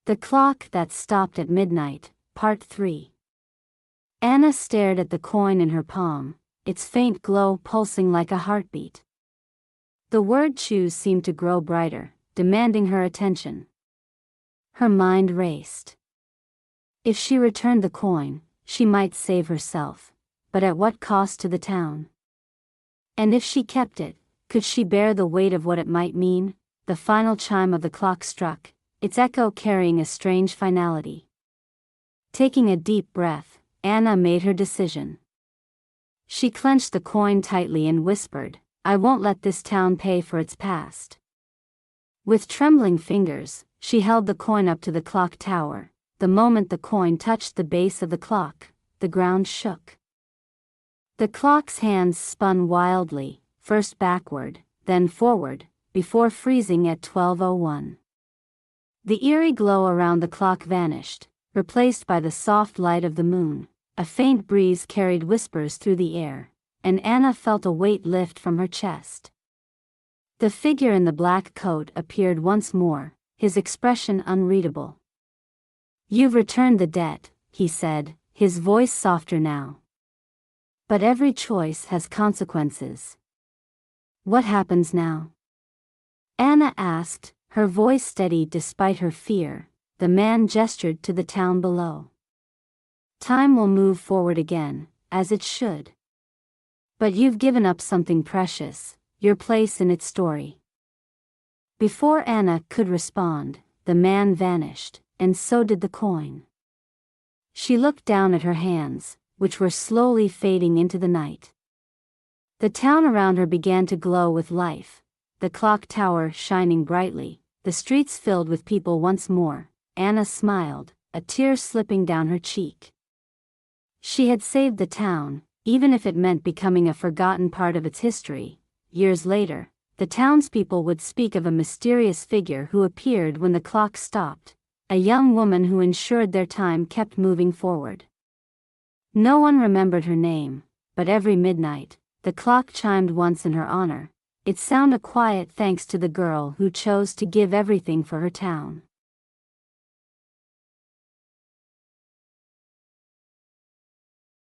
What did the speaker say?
The Clock That Stopped at Midnight, Part 3. Anna stared at the coin in her palm, its faint glow pulsing like a heartbeat. The word choose seemed to grow brighter, demanding her attention. Her mind raced. If she returned the coin, she might save herself, but at what cost to the town? And if she kept it, could she bear the weight of what it might mean? The final chime of the clock struck, its echo carrying a strange finality. Taking a deep breath, Anna made her decision. She clenched the coin tightly and whispered, "I won't let this town pay for its past." With trembling fingers, she held the coin up to the clock tower. The moment the coin touched the base of the clock, the ground shook. The clock's hands spun wildly, first backward, then forward, before freezing at 12:01. The eerie glow around the clock vanished, replaced by the soft light of the moon. A faint breeze carried whispers through the air, and Anna felt a weight lift from her chest. The figure in the black coat appeared once more, his expression unreadable. "You've returned the debt," he said, his voice softer now. "But every choice has consequences. What happens now?" Anna asked, her voice steady despite her fear. The man gestured to the town below. "Time will move forward again, as it should. But you've given up something precious, your place in its story." Before Anna could respond, the man vanished, and so did the coin. She looked down at her hands, which were slowly fading into the night. The town around her began to glow with life, the clock tower shining brightly, the streets filled with people once more. Anna smiled, a tear slipping down her cheek. She had saved the town, even if it meant becoming a forgotten part of its history. Years later, the townspeople would speak of a mysterious figure who appeared when the clock stopped, a young woman who ensured their time kept moving forward. No one remembered her name, but every midnight, the clock chimed once in her honor, its sound a quiet thanks to the girl who chose to give everything for her town.